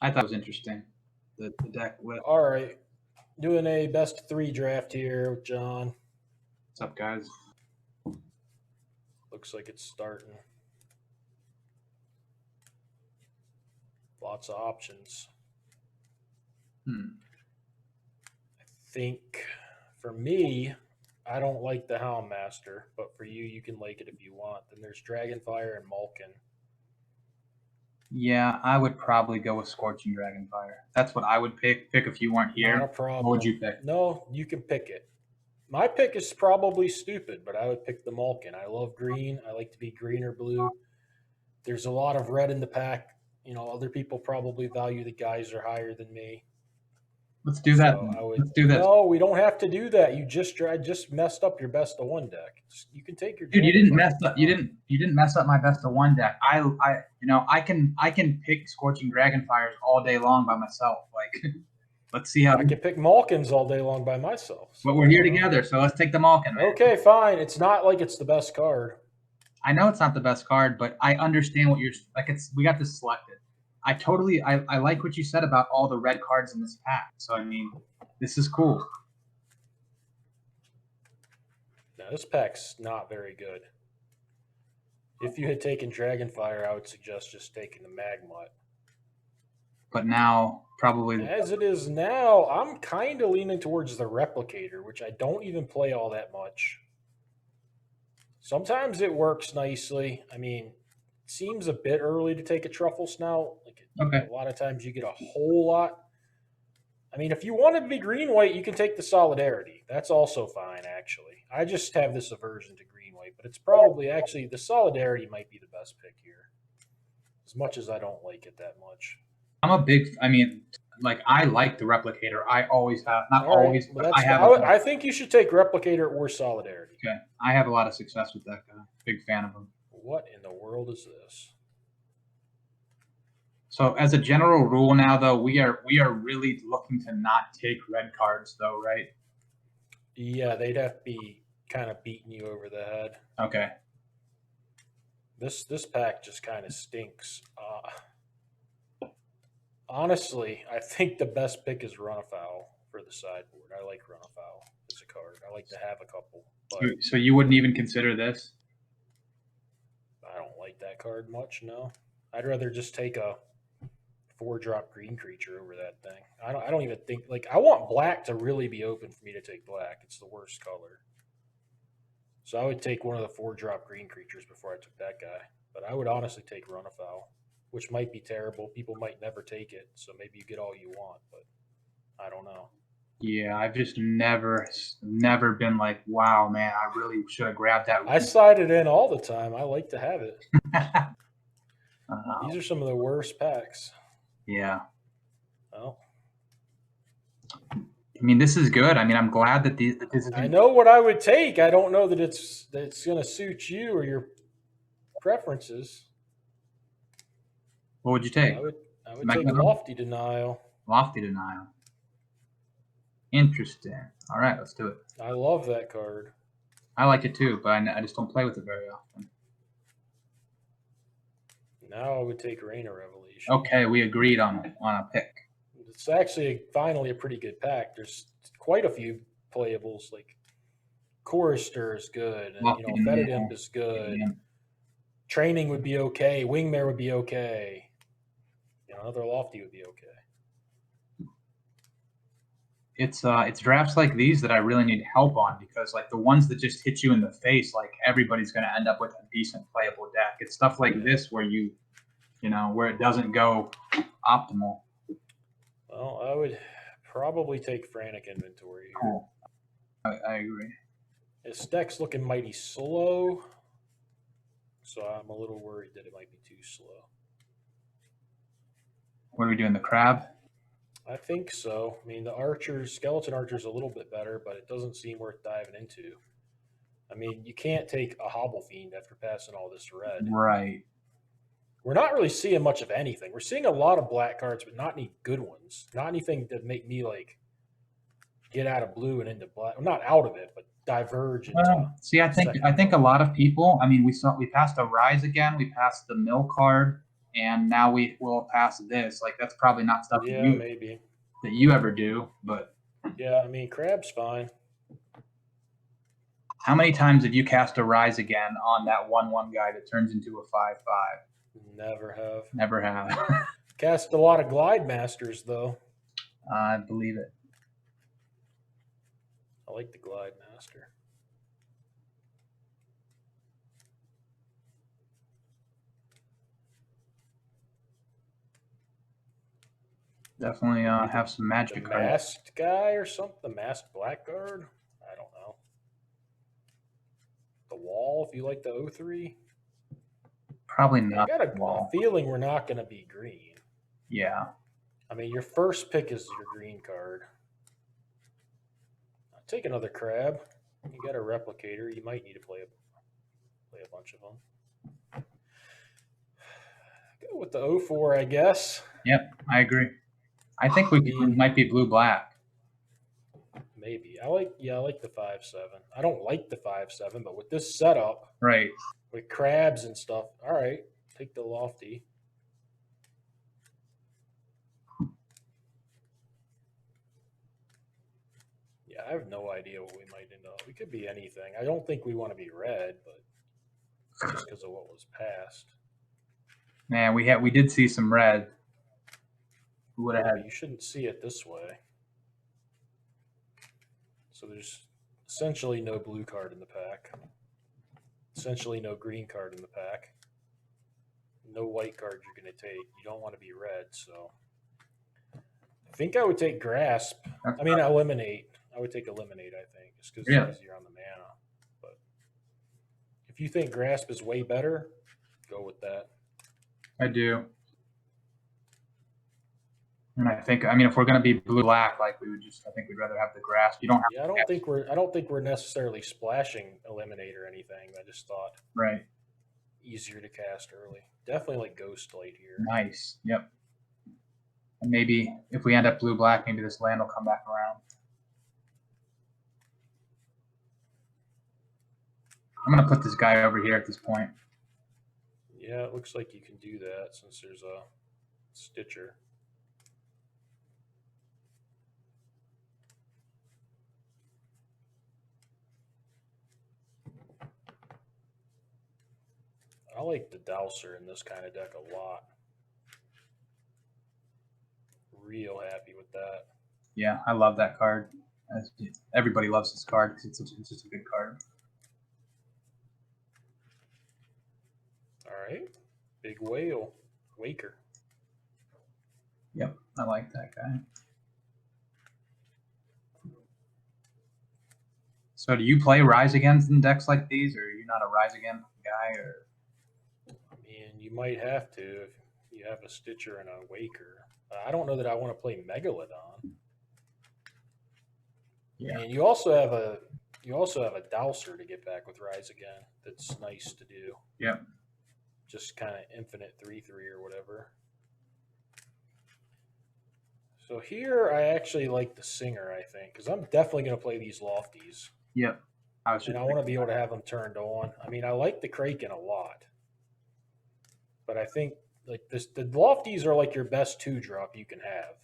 I thought it was interesting. The deck with All right. Doing a best 3 draft here with John. what's up, guys? Looks like it's starting. Lots of options. I think for me, I don't like the Houndmaster, but for you, you can like it if you want. Then there's Dragonfire and Malkin. Yeah, I would probably go with Scorching Dragonfire. That's what I would pick. Pick if you weren't here. Not a problem. What would you pick? No, you can pick it. My pick is probably stupid, but I would pick the Malkin. I love green. I like to be green or blue. There's a lot of red in the pack. Other people probably value the Geyser higher than me. Let's do that. So I would. Let's do this. No, we don't have to do that. I just messed up your best of one deck. You can take your. Dude, you didn't Dragonfire. mess up. You didn't mess up my best of one deck. I can pick Scorching Dragonfires all day long by myself. Like, let's see how. I can pick Malkins all day long by myself. But we're here together, so let's take the Malkin. Man. Okay, fine. It's not like it's the best card. I know it's not the best card, but I understand what you're like. We got this selected. I like what you said about all the red cards in this pack. So I mean, this is cool. Now this pack's not very good. If you had taken Dragonfire, I would suggest just taking the Magmut. But now, probably as it is now, I'm kind of leaning towards the Replicator, which I don't even play all that much. Sometimes it works nicely. I mean, it seems a bit early to take a Truffle Snout. Okay. A lot of times you get a whole lot. I mean, if you want to be green-white, you can take the Solidarity. That's also fine, actually. I just have this aversion to green-white, but it's probably actually the Solidarity might be the best pick here, as much as I don't like it that much. I like the Replicator. I always have, not All right, always, but but I think you should take Replicator or Solidarity. Okay, I have a lot of success with that guy. Big fan of him. What in the world is this? So as a general rule now, though, we are really looking to not take red cards, though, right? Yeah, they'd have to be kind of beating you over the head. Okay. This pack just kind of stinks. Honestly, I think the best pick is Runafowl for the sideboard. I like Runafowl as a card. I like to have a couple. But so you wouldn't even consider this? I don't like that card much, no. I'd rather just take a 4-drop green creature over that thing. I don't even think, like, I want black to really be open for me to take black. It's the worst color. So I would take one of the 4-drop green creatures before I took that guy. But I would honestly take Runafowl, which might be terrible. People might never take it, so maybe you get all you want, but I don't know. Yeah, I've just never been like, wow, man, I really should have grabbed that. I slide it in all the time. I like to have it. These are some of the worst packs. Yeah. Well, I mean, this is good. I mean, I'm glad that this is. I know what I would take. I don't know that it's going to suit you or your preferences. What would you take? I would take Lofty Denial. Lofty Denial. Interesting. All right, let's do it. I love that card. I like it too, but I just don't play with it very often. Now I would take Raina Revelation. Okay, we agreed on a pick. It's actually finally a pretty good pack. There's quite a few playables. Like Chorister is good, and Fetidimp is good. Yeah. Training would be okay. Wingmare would be okay. Another Lofty would be okay. It's drafts like these that I really need help on, because like the ones that just hit you in the face, like everybody's going to end up with a decent playable deck. It's stuff like this where where it doesn't go optimal. Well, I would probably take Frantic Inventory here. Cool. I agree. His deck's looking mighty slow, so I'm a little worried that it might be too slow. What are we doing, the crab? I think so. I mean, the skeleton archer's a little bit better, but it doesn't seem worth diving into. I mean, you can't take a Hobble Fiend after passing all this red. Right. We're not really seeing much of anything. We're seeing a lot of black cards, but not any good ones. Not anything that make me like get out of blue and into black. Well, not out of it, but diverge into. I think a lot of people. I mean, we passed a Rise again. We passed the Mill card. and now we will pass this. Like that's probably not stuff Yeah, maybe. that you ever do, but Yeah, I mean, crab's fine. how many times have you cast a Rise Again on that 1/1 guy that turns into a 5/5? Never have. Never have. Cast a lot of Glide Masters, though. I believe it. I like the Glide Master. Definitely Maybe have some the magic cards. masked guy or something? The masked blackguard? I don't know. The wall, if you like the O3. Probably I not got the a wall. feeling we're not going to be green. Yeah. I mean, your first pick is your green card. I'll take another crab. You got a replicator. You might need to play a bunch of them. Go with the 04, I guess. Yep, I agree. I think we might be blue-black. Maybe. I like the 5/7. I don't like the 5/7, but with this setup, Right. with crabs and stuff, all right, take the lofty. Yeah, I have no idea what we might end up. We could be anything. I don't think we want to be red, but just because of what was passed. Man, we did see some red. Who would have had? You shouldn't see it this way. So there's essentially no blue card in the pack. Essentially no green card in the pack. No white card you're going to take. You don't want to be red, so I think I would take Grasp. I mean, Eliminate. I would take Eliminate, I think, just because it's easier on the mana. But if you think Grasp is way better, go with that. I do. And I mean, if we're going to be blue-black, like I think we'd rather have the Grasp. You don't have. Yeah, I don't think we're necessarily splashing Eliminate or anything. I just thought Right. Easier to cast early. Definitely like Ghost Light here. Nice. Yep. And maybe if we end up blue-black, maybe this land will come back around. I'm going to put this guy over here at this point. Yeah, it looks like you can do that since there's a Stitcher. I like the Dowser in this kind of deck a lot. Real happy with that. Yeah, I love that card. Everybody loves this card because it's just a good card. All right. Big Whale. Waker. Yep, I like that guy. So do you play Rise Against in decks like these, or are you not a Rise Again guy? Or I mean, you might have to if you have a Stitcher and a Waker. I don't know that I want to play Megalodon. Yeah. And you also have a Dowser to get back with Rise Again. That's nice to do. Yep. Just kind of infinite 3/3 or whatever. So here I actually like the Singer, I think, because I'm definitely going to play these Lofties. Yep. I want to be able to have them turned on. I mean, I like the Kraken a lot. But I think like the Lofties are like your best 2-drop you can have.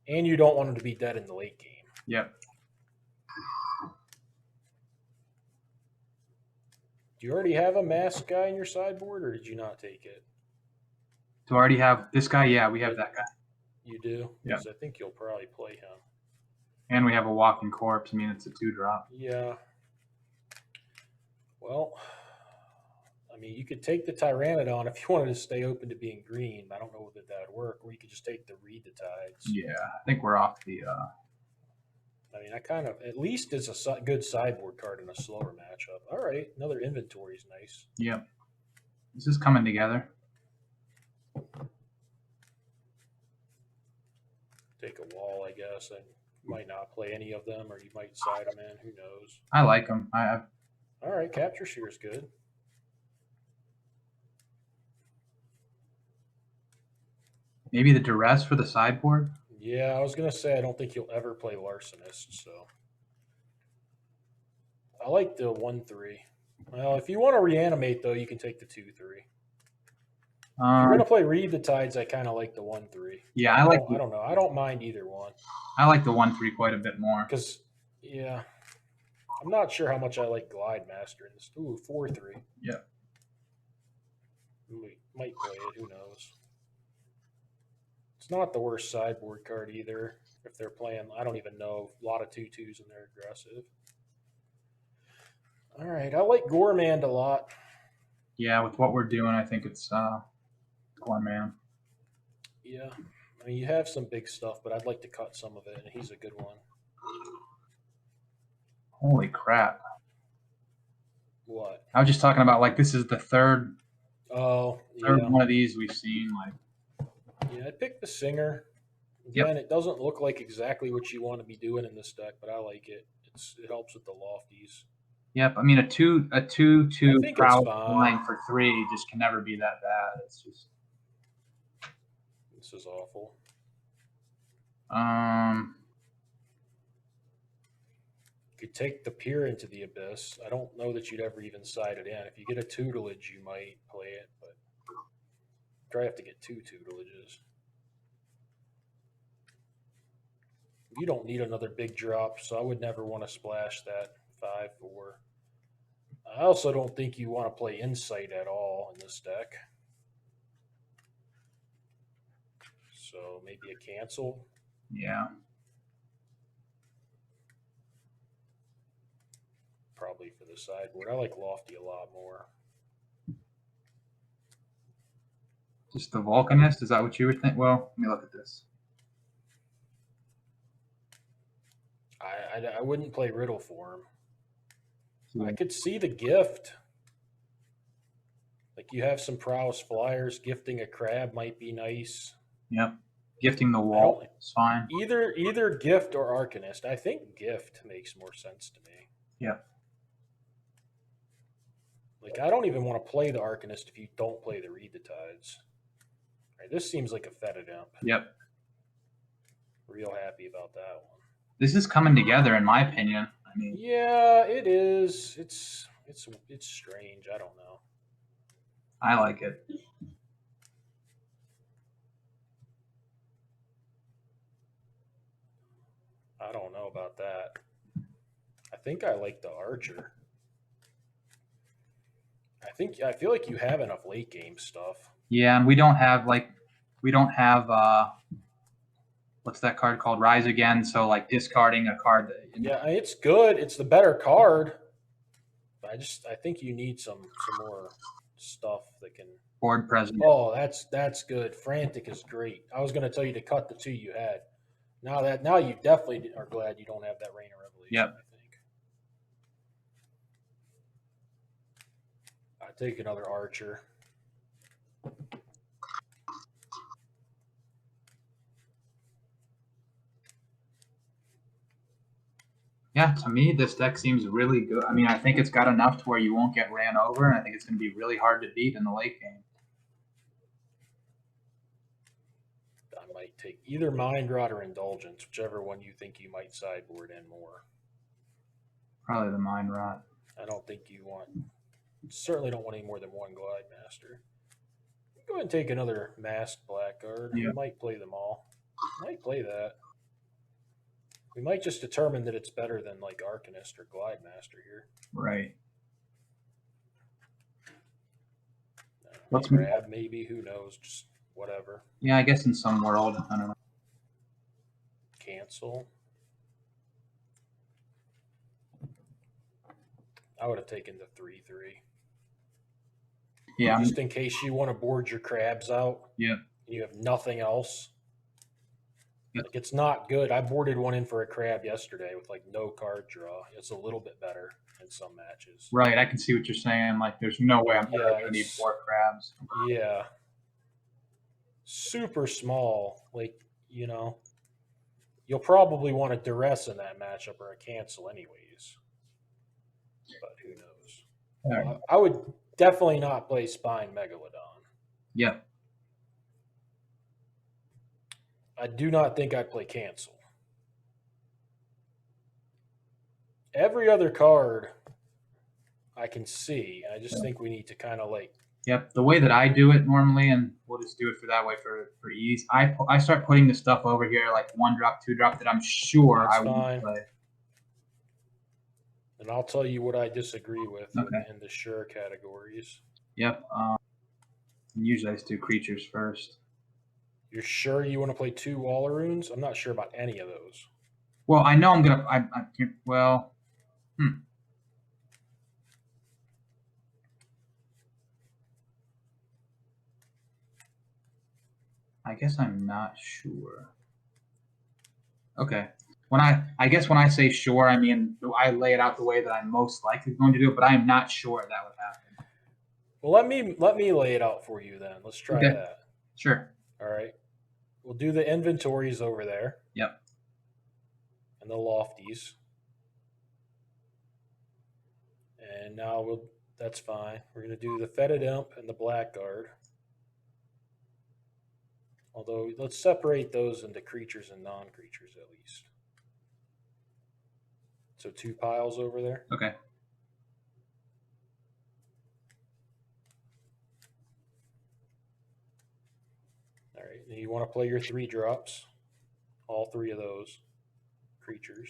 And you don't want them to be dead in the late game. Yep. Do you already have a mask guy in your sideboard, or did you not take it? To already have this guy? Yeah, we have that guy. You do? Yeah. I think you'll probably play him. And we have a Walking Corpse. I mean, it's a 2-drop. Yeah. Well, I mean, you could take the Tyrannodon if you wanted to stay open to being green. I don't know that that would work. Or you could just take the Read the Tides. Yeah, I think we're off the. I mean, I kind of, at least it's a good sideboard card in a slower matchup. All right, another inventory is nice. Yep. This is coming together. Take a wall, I guess, and might not play any of them, or you might side them in. Who knows? I like them. All right, Capture Shear is good. Maybe the Duress for the sideboard? Yeah, I was going to say I don't think you'll ever play Larcenist, so. I like the 1/3. Well, if you want to reanimate, though, you can take the 2/3. you're gonna play Read the Tides, I kind of like the 1-3. Yeah, I don't know. I don't mind either one I like the 1-3 quite a bit more. because yeah, I'm not sure how much I like Glide Master in this. Ooh, 4-3. Yeah. We might play it. Who knows? It's not the worst sideboard card either. If they're playing, I don't even know, a lot of 2/2s and they're aggressive. All right, I like Gormand a lot. Yeah, with what we're doing, I think it's Gorman. Yeah, I mean you have some big stuff, but I'd like to cut some of it, and he's a good one. Holy crap! What? I was just talking about like this is the third Oh, third yeah. one of these we've seen. Like, Yeah, I picked the Singer. Yep. Again, it doesn't look like exactly what you want to be doing in this deck, but I like it. It helps with the lofties. yep. I mean, a two I two think it's prowess fine. flying for 3 just can never be that bad. It's just This is awful. You could take the Peer into the Abyss. I don't know that you'd ever even side it in. If you get a tutelage, you might play it, but try have to get 2 tutelages. You don't need another big drop, so I would never want to splash that 5-4. I also don't think you want to play Insight at all in this deck. So maybe a cancel. yeah. Probably for the sideboard. I like Lofty a lot more. Just the Vulcanist. Is that what you would think? Well, let me look at this. I wouldn't play Riddle for him. So, I could see the gift. Like you have some prowess flyers. Gifting a crab might be nice. yep. Gifting the wall is fine. Either gift or Arcanist. I think gift makes more sense to me. Yep. Like I don't even want to play the Arcanist if you don't play the Read the Tides. All right, this seems like a fetid imp. Yep. Real happy about that one. This is coming together, in my opinion. I mean, Yeah, it is. It's strange. I don't know. I like it. I don't know about that. I think I like the Archer. I feel like you have enough late game stuff. Yeah, and we don't have what's that card called? Rise Again. So like discarding a card. Yeah, it's good. It's the better card. But I think you need some more stuff that can. Board present. Oh, that's good. Frantic is great. I was going to tell you to cut the 2 you had. Now you definitely are glad you don't have that Rain of Revelation. Yep. I think. I take another Archer. Yeah, to me, this deck seems really good. I mean, I think it's got enough to where you won't get ran over, and I think it's going to be really hard to beat in the late game. I might take either Mind Rot or Indulgence, whichever one you think you might sideboard in more. Probably the Mind Rot. I don't think you certainly don't want any more than one Glide Master. Go ahead and take another Masked Blackguard. Yeah. We might play them all. Might play that. We might just determine that it's better than like Arcanist or Glide Master here. Right. Let's grab maybe. Who knows? Just whatever. Yeah, I guess in some world, I don't know. Cancel. I would have taken the 3/3. Yeah. Just in case you want to board your crabs out. Yeah. You have nothing else. Yep. Like it's not good. I boarded one in for a crab yesterday with like no card draw. It's a little bit better in some matches. Right. I can see what you're saying. Like, there's no way I'm ever going to need 4 crabs. Yeah. Super small. Like, you'll probably want a duress in that matchup or a cancel anyways. But who knows? Right. I would definitely not play Spine Megalodon. Yeah. I do not think I'd play cancel. Every other card I can see. I just think we need to kind of like Yep. The way that I do it normally, and we'll just do it for that way for ease. I start putting the stuff over here like 1 drop, 2 drop that I'm sure That's I won't fine. play. And I'll tell you what I disagree with Okay. in the sure categories. Yep. Usually I just do creatures first. You're sure you want to play 2 Wallaroons? I'm not sure about any of those. Well, I know I'm gonna. Well. I guess I'm not sure. Okay. I guess when I say sure, I mean I lay it out the way that I'm most likely going to do it, but I am not sure that would happen. Well, let me lay it out for you then. Let's try Okay. that. Sure. All right. We'll do the inventories over there Yep. and the lofties. And now that's fine. We're going to do the Fetid Imp and the Blackguard. Although, let's separate those into creatures and non-creatures at least. So 2 piles over there. Okay. All right. And you want to play your 3 drops. All 3 of those creatures.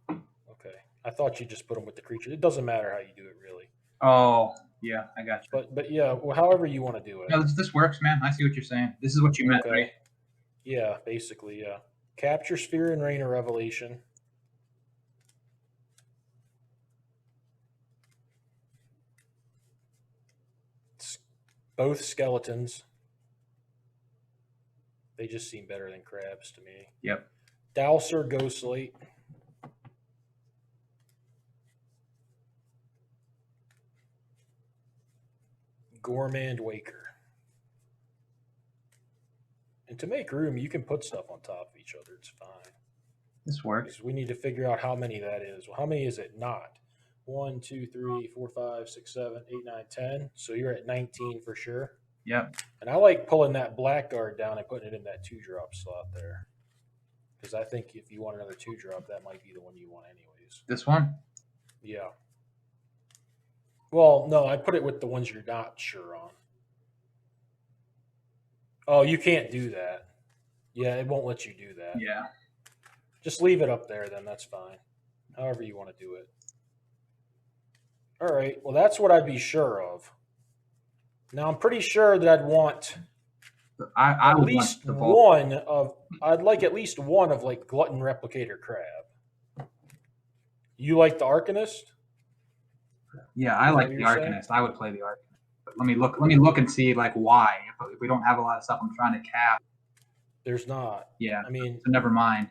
Okay. I thought you just put them with the creature. It doesn't matter how you do it, really. Oh, yeah, I got you. But yeah, well, however you want to do it. No, this works, man. I see what you're saying. This is what you meant, Okay. right? Yeah, basically, yeah. Capture Sphere and Rain of Revelation. Both skeletons. They just seem better than crabs to me. Yep. Dowser Ghostlight. Gormand Waker. And to make room, you can put stuff on top of each other. It's fine. This works. Because we need to figure out how many that is. Well, how many is it not? 1, 2, 3, 4, 5, 6, 7, 8, 9, 10. So you're at 19 for sure. Yep. And I like pulling that Blackguard down and putting it in that 2-drop slot there. Because I think if you want another 2-drop, that might be the one you want anyways. This one? Yeah. Well, no, I put it with the ones you're not sure on. Oh, you can't do that. Yeah, it won't let you do that. Yeah. Just leave it up there then. That's fine. However you want to do it. All right. Well, that's what I'd be sure of. Now, I'm pretty sure that I'd want I at would least want the bulk. one of. I'd like at least one of like Glutton Replicator Crab. You like the Arcanist? Yeah, I Is like that the what you're saying? Arcanist. I would play the Arcanist. But let me look and see like why. If we don't have a lot of stuff I'm trying to cap. There's not. Yeah. I mean, So never mind.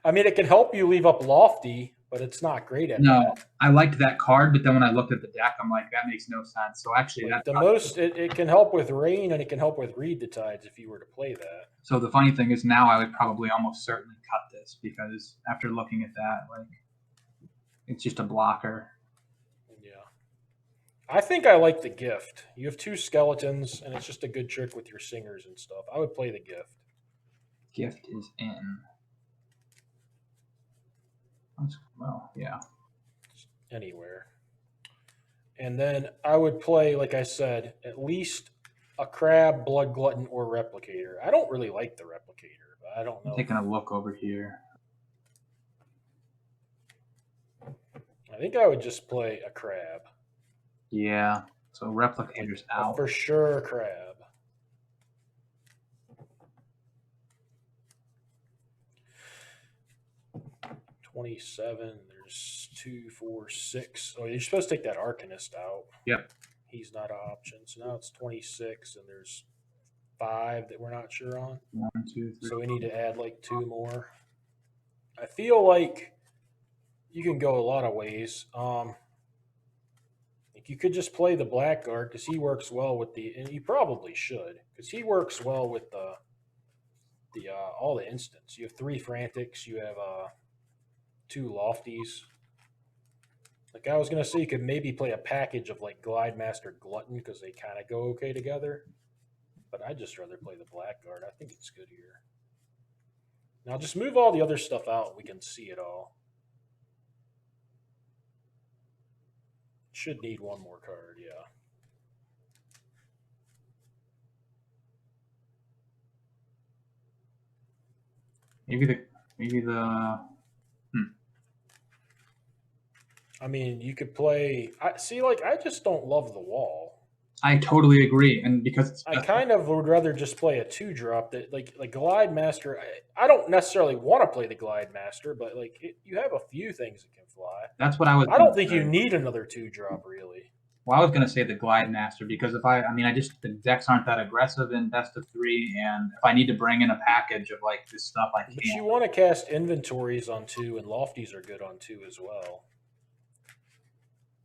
it can help you leave up Lofty, but it's not great at No, that. I liked that card, but then when I looked at the deck, I'm like, that makes no sense. So actually, Like that's the most, it can help with Rain and it can help with Read the Tides if you were to play that. so the funny thing is now I would probably almost certainly cut this because after looking at that, like, it's just a blocker. Yeah. I think I like the Gift. You have 2 skeletons, and it's just a good trick with your singers and stuff. I would play the Gift. Gift is in. Well, yeah. Anywhere. And then I would play, like I said, at least a Crab, Blood Glutton, or Replicator. I don't really like the Replicator, but I don't know. I'm taking a look over here. I think I would just play a Crab. Yeah. So Replicator's out. For sure, Crab. $27. There's 2, 4, 6. Oh, you're supposed to take that Arcanist out. Yep. He's not an option. So now it's 26, and there's 5 that we're not sure on. 1, 2, 3. So we need to add like 2 more. I feel like you can go a lot of ways. Like you could just play the Blackguard because he works well with and you probably should because he works well with the all the instants. You have 3 Frantics. You have 2 Lofties. Like I was gonna say, you could maybe play a package of like Glide Master Glutton because they kind of go okay together. But I'd just rather play the Blackguard. I think it's good here. Now just move all the other stuff out. We can see it all. Should need one more card, yeah. Maybe the I mean, you could play. I see. Like, I just don't love the wall. I totally agree, and because it's I kind of would rather just play a 2-drop that like Glide Master. I don't necessarily want to play the Glide Master, but like you have a few things that can fly. that's what I was I gonna don't think you say. need another 2-drop really. Well, I was gonna say the Glide Master because if I mean, I just the decks aren't that aggressive in best of three, and if I need to bring in a package of like this stuff, I But you can't. want to cast inventories on 2, and lofties are good on 2 as well.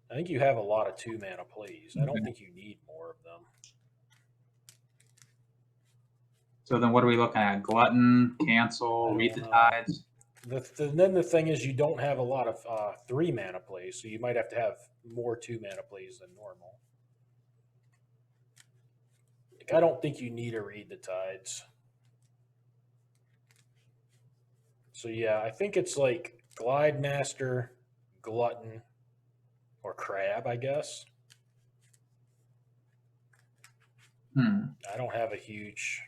I think you have a lot of 2-mana plays. I don't Okay. think you need more of them. So then, what are we looking at? Glutton, I cancel, read don't the know. tides. Then the thing is, you don't have a lot of 3-mana plays, so you might have to have more 2-mana plays than normal. Like, I don't think you need to read the tides. So yeah, I think it's like Glide Master, Glutton, or Crab, I guess. I don't have a huge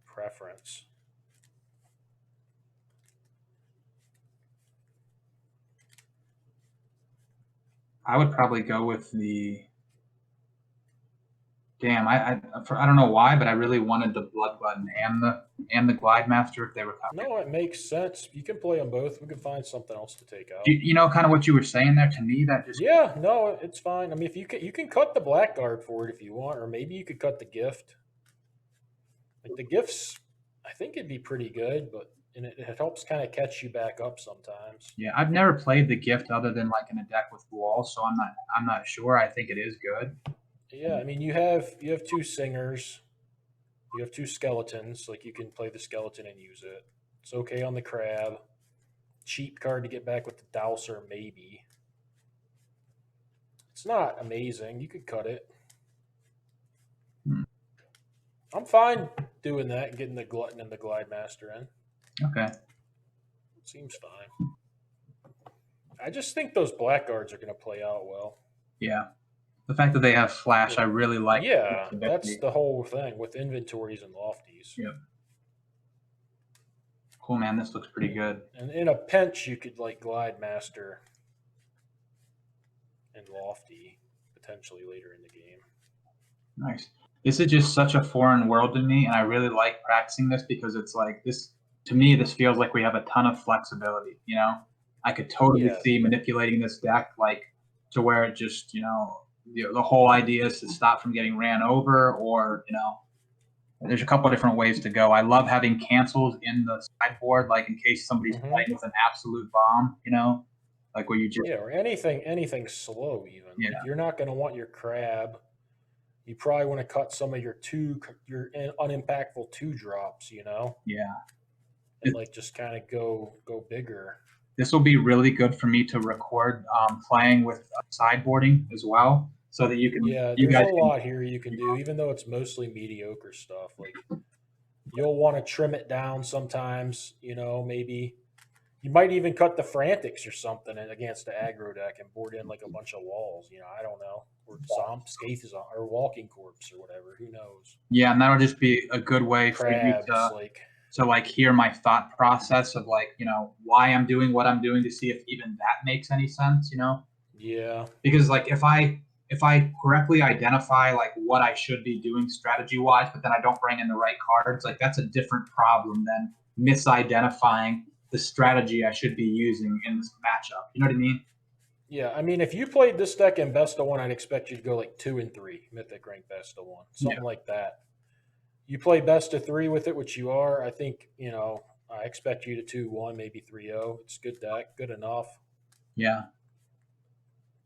preference. I would probably go with the. Damn, I don't know why, but I really wanted the Blood Button and the Glide Master if they were coming. No, it makes sense. You can play them both. We can find something else to take out. You know, kind of what you were saying there to me. That just Yeah, no, it's fine. I mean, if you can cut the blackguard for it if you want, or maybe you could cut the gift. Like the gifts, I think it'd be pretty good, but and it helps kind of catch you back up sometimes. yeah, I've never played the gift other than like in a deck with walls, so I'm not sure. I think it is good. Yeah, I mean you have 2 singers, you have 2 skeletons, like you can play the skeleton and use it. It's okay on the crab. Cheap card to get back with the Dowser, maybe. It's not amazing. You could cut it. Hmm. I'm fine doing that and getting the Glutton and the Glide Master in. Okay. Seems fine. I just think those blackguards are going to play out well. Yeah. The fact that they have flash, I really like. Yeah, the that's victory. the whole thing with inventories and lofties. Yeah. Cool, man. This looks pretty good. And in a pinch, you could like Glide Master and Lofty potentially later in the game. Nice. This is just such a foreign world to me, and I really like practicing this because it's like this to me. This feels like we have a ton of flexibility. You know, I could totally Yeah, see manipulating this deck like to where it just the whole idea is to stop from getting ran over, or there's a couple of different ways to go. I love having cancels in the sideboard, like in case somebody's hmm playing with an absolute bomb. Like where you just yeah, or anything slow even. yeah Like you're not going to want your crab. You probably want to cut some of your unimpactful 2-drops, yeah. and like just kind of go bigger. This will be really good for me to record playing with sideboarding as well, so that Yeah, you there's a guys can. lot here you can do, even though it's mostly mediocre stuff. Like you'll want to trim it down sometimes. Maybe you might even cut the Frantics or something against the aggro deck and board in like a bunch of walls. I don't know, or Scathazon or Walking Corpse or whatever. Who knows? Yeah, and that'll just be a good way for you Crabs, like to like hear my thought process of like why I'm doing what I'm doing to see if even that makes any sense. yeah, Because like if I correctly identify like what I should be doing strategy wise, but then I don't bring in the right cards, like that's a different problem than misidentifying the strategy I should be using in this matchup. You know what I mean? yeah. I mean, if you played this deck in best of one, I'd expect you to go like 2 and 3, Mythic rank best of one, Yeah. something like that. You play best of 3 with it, which you are. I think I expect you to 2-1, maybe 3-0. It's good deck, good enough. Yeah.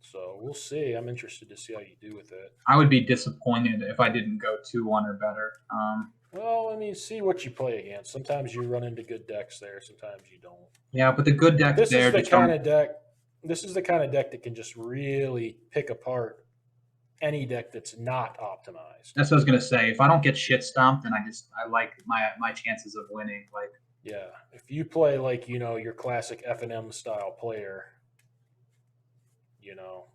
So we'll see. I'm interested to see how you do with it. I would be disappointed if I didn't go 2-1 or better. Well, I mean, see what you play against. Sometimes you run into good decks there. Sometimes you don't. Yeah, but the good decks This there is the just kind don't. of deck. This is the kind of deck that can just really pick apart any deck that's not optimized. That's what I was gonna say. If I don't get shit stomped, then I like my chances of winning. Like Yeah, if you play like your classic F and M style player, you know,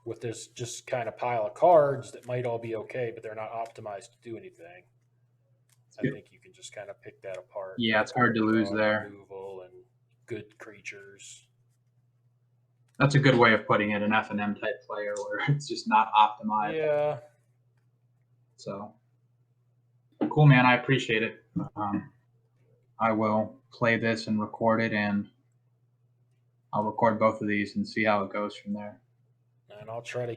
with this just kind of pile of cards that might all be okay, but they're not optimized to do anything. I think you can just kind of pick that apart. Yeah, it's hard to lose Draw, there. removal, and good creatures. That's a good way of putting it, an F&M type player where it's just not optimized. Yeah. So cool, man. I appreciate it. I will play this and record it, and I'll record both of these and see how it goes from there. And I'll try to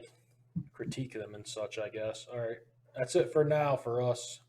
critique them and such, I guess. All right. That's it for now for us.